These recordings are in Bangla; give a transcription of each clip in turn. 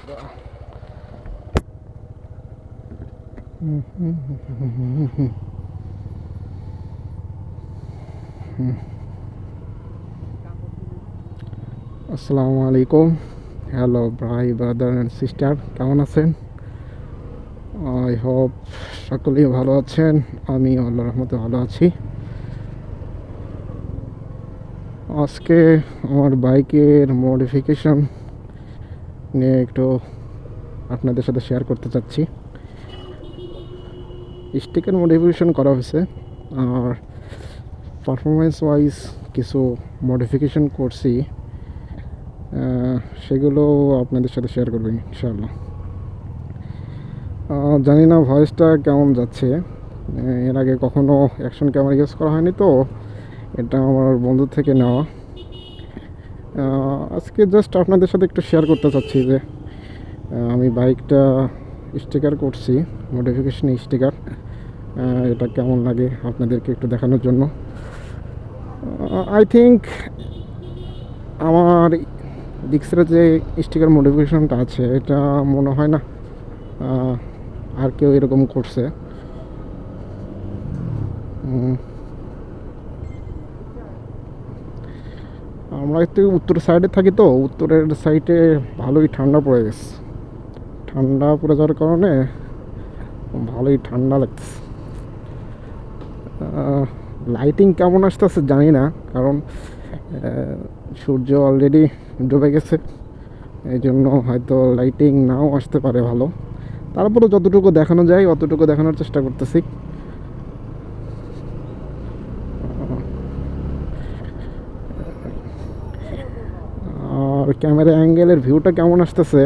আসসালামু আলাইকুম। হ্যালো ভাই, ব্রাদার অ্যান্ড সিস্টার, কেমন আছেন? আই হোপ সকলেই ভালো আছেন। আমি আল্লাহর রহমতে ভালো আছি। আজকে আমার বাইকের মডিফিকেশন নিয়ে একটু আপনাদের সাথে শেয়ার করতে চাচ্ছি। স্টিকার মডিফিকেশন করা হয়েছে, আর পারফরমেন্স ওয়াইজ কিছু মডিফিকেশন করছি, সেগুলো আপনাদের সাথে শেয়ার করবো ইনশাআল্লাহ। জানি না ভয়েসটা কেমন যাচ্ছে। এর আগে কখনো অ্যাকশন ক্যামেরা ইউজ করা হয়নি, তো এটা আমার বন্ধুর থেকে নেওয়া। আজকে জাস্ট আপনাদের সাথে একটু শেয়ার করতে চাচ্ছি যে আমি বাইকটা স্টিকার করছি, মডিফিকেশন স্টিকার। এটা কেমন লাগে আপনাদেরকে একটু দেখানোর জন্য। আই থিঙ্ক আমার ডিক্সের যে স্টিকার মডিফিকেশনটা আছে, এটা মনে হয় না আর কেউ এরকম করছে। আমরা একটু উত্তর সাইডে থাকি, তো উত্তরের সাইডে ভালোই ঠান্ডা পড়ে গেছে। ঠান্ডা পড়ে যাওয়ার কারণে ভালোই ঠান্ডা লাগতেছে। লাইটিং কেমন আসতেছে জানি না, কারণ সূর্য অলরেডি ডুবে গেছে, এই জন্য হয়তো লাইটিং নাও আসতে পারে ভালো। তারপরে যতটুকু দেখানো যায় অতটুকু দেখানোর চেষ্টা করতেছি। আর ক্যামেরা অ্যাঙ্গেলের ভিউটা কেমন আসতেছে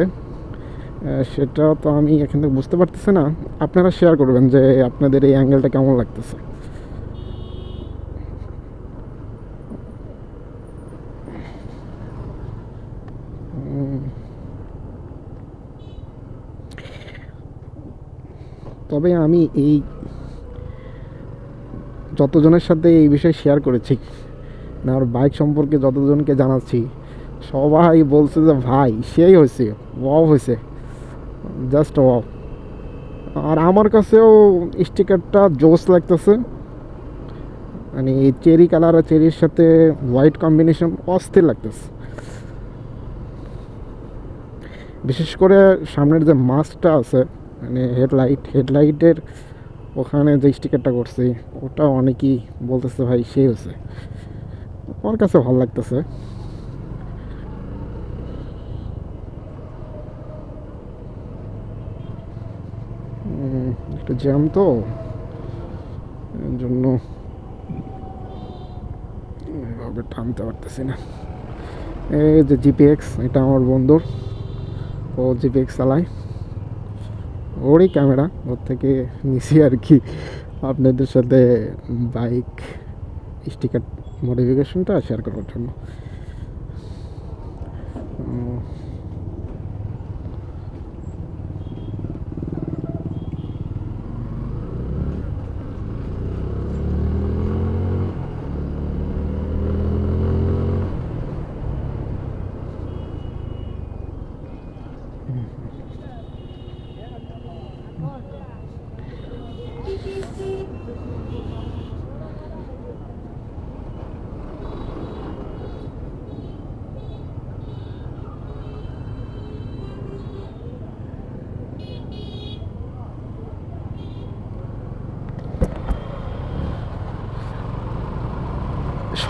সেটা তো আমি এখান থেকে বুঝতে পারতেছি না। আপনারা শেয়ার করবেন যে আপনাদের এই অ্যাঙ্গেলটা কেমন লাগতেছে। তবে আমি এই যতজনের সাথে এই বিষয়ে শেয়ার করেছি, আর বাইক সম্পর্কে যতজনকে জানাচ্ছি, সবাই বলছে যে ভাই সেই হয়েছে, ওয়াও হয়েছে, জাস্ট ওয়াও। আর আমার কাছেও স্টিকারটা জোস লাগতেছে। মানে এই চেরি কালার আর চেরির সাথে হোয়াইট কম্বিনেশন অস্থির লাগতেছে। বিশেষ করে সামনের যে মাস্কটা আছে, মানে হেডলাইটের ওখানে যে স্টিকারটা করছি, ওটা অনেকেই বলতেছে ভাই সেই হয়েছে। আমার কাছে ভালো লাগতেছে। একটু জ্যাম তো, এর জন্য এভাবে টানতে পারতেছি না। এই যে জিপিএক্স, এটা আমার বন্ধুর, ও জিপিএক্স চালায়, ওরই ক্যামেরা, ওর থেকে নিছি আর কি আপনাদের সাথে বাইক স্টিকার মডিফিকেশনটা শেয়ার করার জন্য।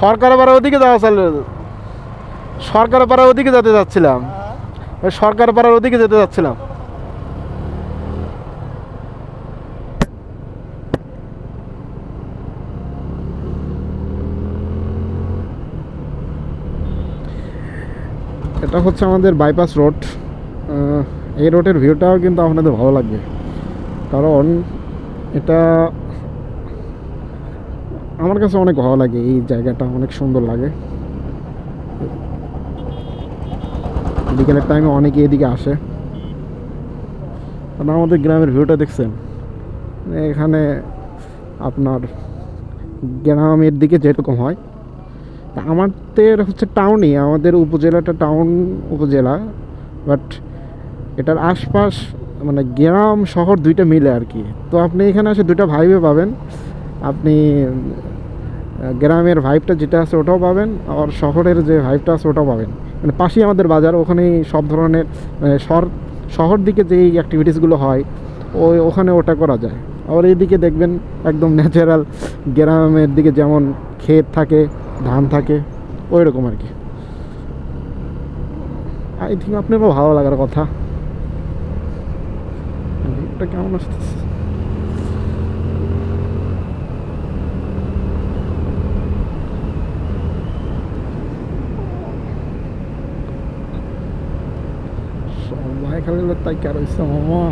সরকার পাড়া ওদিকে যাওয়া চালু, সরকার পাড়া ওদিকে যেতে যাচ্ছিলাম, সরকার পাড়ার ওদিকে যেতে যাচ্ছিলাম। এটা হচ্ছে আমাদের বাইপাস রোড। এই রোডের ভিউটাও কিন্তু আপনাদের ভালো লাগবে, কারণ এটা আমার কাছে অনেক ভালো লাগে। এই জায়গাটা অনেক সুন্দর লাগে। বিকেলের টাইমে অনেকে এদিকে আসে। কারণ আমাদের গ্রামের ভিউটা দেখছেন, এখানে আপনার গ্রামের দিকে যেরকম হয়, আমাদের হচ্ছে টাউনই, আমাদের উপজেলাটা টাউন উপজেলা, বাট এটার আশপাশ মানে গ্রাম শহর দুইটা মিলে আর কি। তো আপনি এখানে এসে দুইটা ভাইবে পাবেন। আপনি গ্রামের ভাইবটা যেটা আছে ওটাও পাবেন, আর শহরের যে ভাইবটা আছে ওটাও পাবেন। মানে পাশেই আমাদের বাজার, ওখানেই সব ধরনের শহর দিকে যেই অ্যাক্টিভিটিসগুলো হয় ওখানে ওটা করা যায়। আর এইদিকে দেখবেন একদম ন্যাচারাল গ্রামের দিকে যেমন ক্ষেত থাকে, ধান থাকে, ওই রকম আর কি। আই থিঙ্ক আপনারও ভালো লাগার কথা। এটা কেমন আসতেছে? সবাই খালি তাই কে রয়েছে মামা।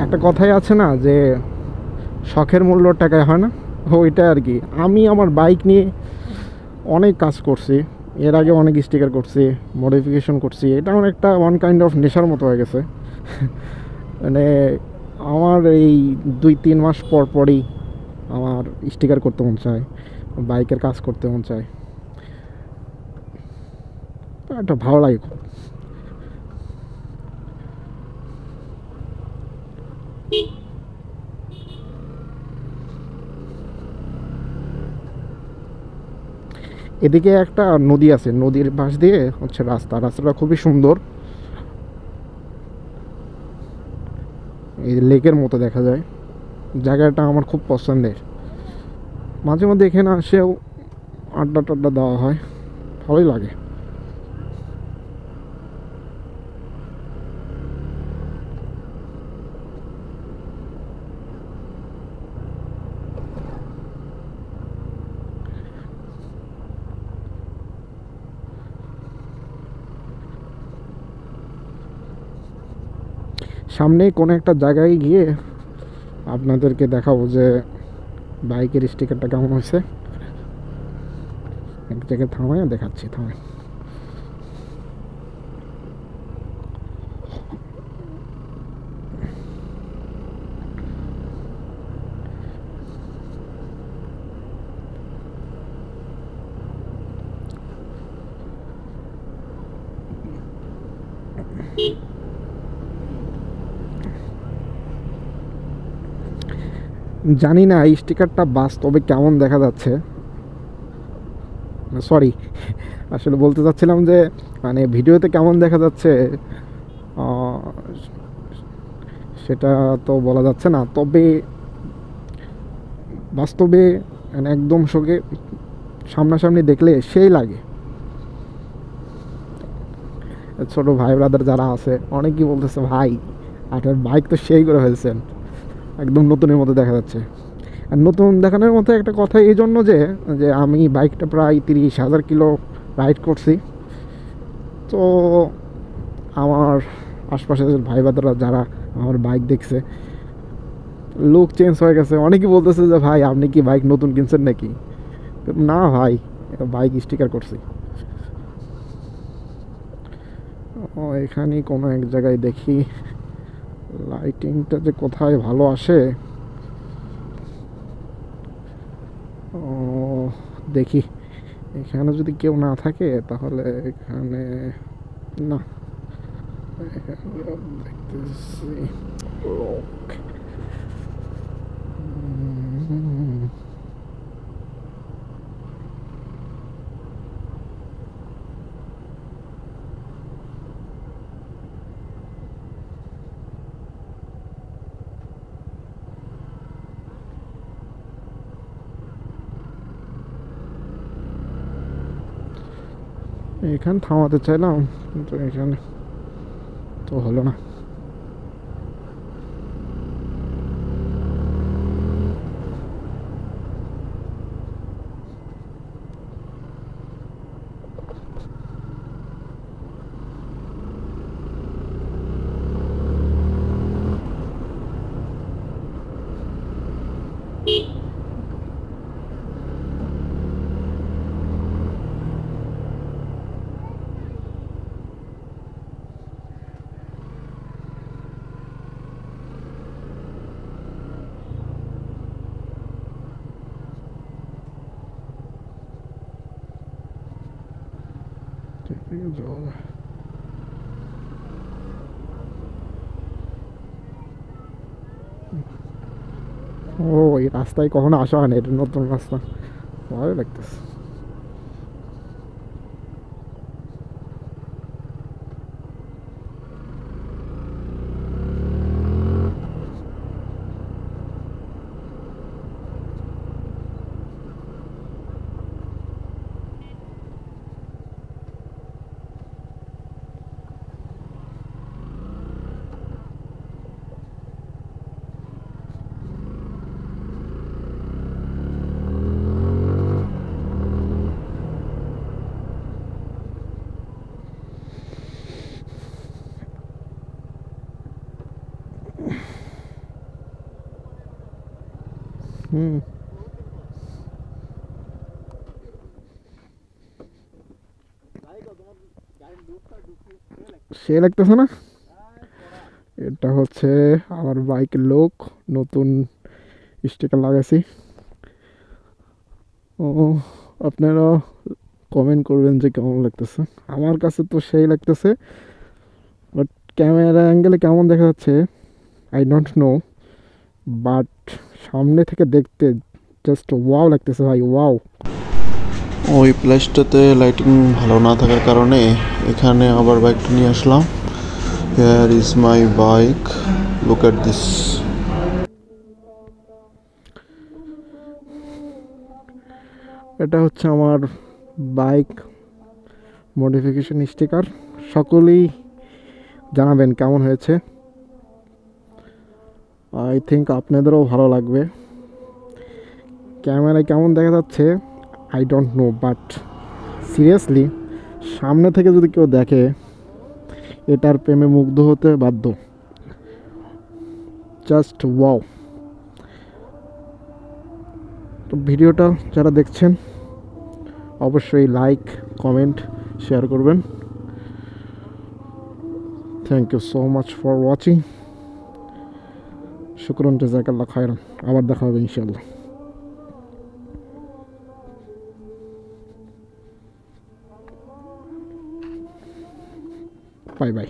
একটা কথাই আছে না যে শখের মূল্য টাকায় হয় না, ওইটা আর কি। আমি আমার বাইক নিয়ে অনেক কাজ করছি, এর আগে অনেক স্টিকার করছি, মডিফিকেশন করছি। এটা আমার একটা ওয়ান কাইন্ড অফ নেশার মতো হয়ে গেছে। মানে আমার এই 2-3 মাস পর পরই আমার স্টিকার করতে মন চায়, বাইকের কাজ করতে মন চায়। এটা ভালো লাগে খুব। এদিকে একটা নদী আছে, নদীর পাশ দিয়ে হচ্ছে রাস্তাটা খুবই সুন্দর, এই লেকের মতো দেখা যায়। জায়গাটা আমার খুব পছন্দের। মাঝে মধ্যে এখানে আসেও আড্ডা টাড্ডা দেওয়া হয়, ভালোই লাগে। সামনেই কোনো একটা জায়গায় গিয়ে আপনাদেরকে দেখাবো যে বাইকের স্টিকারটা কেমন হয়েছে। এক জায়গায় থামায় দেখাচ্ছি, থামায়। জানি না এই স্টিকারটা বাস্তবে কেমন দেখা যাচ্ছে, সরি, আসলে বলতে চাচ্ছিলাম যে মানে ভিডিওতে কেমন দেখা যাচ্ছে সেটা তো বলা যাচ্ছে না, তবে বাস্তবে মানে একদম সঙ্গে সামনাসামনি দেখলে সেই লাগে। ছোট ভাই ব্রাদার যারা আছে অনেকেই বলতেছে ভাই আপনার বাইক তো সেই করে ফেলছেন, একদম নতুনের মতো দেখা যাচ্ছে। আর নতুন দেখানোর মতো একটা কথা এই জন্য যে যে আমি বাইকটা প্রায় 30,000 কিলো রাইড করছি। তো আমার আশপাশের ভাই ব্রাদাররা যারা আমার বাইক দেখছে, লুক চেঞ্জ হয়ে গেছে। অনেকেই বলতেছে যে ভাই আপনি কি বাইক নতুন কিনছেন নাকি? না ভাই, বাইক স্টিকার করছি। ও এখানে কোনো এক জায়গায় দেখি লাইটিংটা যে কোথায় ভালো আসে। ও দেখি, এখানে যদি কেউ না থাকে তাহলে এখানে না, দেখতেছি লোক। এখানে থামাতে চাইলাম কিন্তু এখানে তো হলো না। এদিকে যাওয়া যায়। ও এই রাস্তায় কখনো আসা হয় না, এটা নতুন রাস্তা, ভালো লাগতেছে। হুম, সে লাগতেছে না। এটা হচ্ছে আমার বাইকের লোক, নতুন স্টিকার লাগাইছি। ও, আপনারা কমেন্ট করবেন যে কেমন লাগতেছে। আমার কাছে তো সেই লাগতেছে, বাট ক্যামেরা অ্যাঙ্গেলে কেমন দেখা যাচ্ছে আই ডোন্ট নো, বাট সামনে থেকে দেখতে জাস্ট ওয়াও লাগতেছে ভাই, ওয়াও। ওই প্লেসটাতে লাইটিং ভালো না থাকার কারণে এখানে আবার বাইকটা নিয়ে আসলাম। Here is my bike, look at this. এটা হচ্ছে আমার বাইক মডিফিকেশন স্টিকার। সকলেই জানাবেন কেমন হয়েছে, আই থিঙ্ক আপনাদেরও ভালো লাগবে। ক্যামেরায় কেমন দেখা যাচ্ছে I don't know, but seriously সামনে থেকে যদি কেউ দেখে এটার প্রেমে মুগ্ধ হতে বাধ্য, জাস্ট ওয়াও। তো ভিডিওটা যারা দেখছেন অবশ্যই লাইক, কমেন্ট, শেয়ার করবেন। Thank you so much for watching. শুকরান, জাযাকাল্লাহ খায়রান। আবার দেখা হবে ইনশাআল্লাহ। Bye by.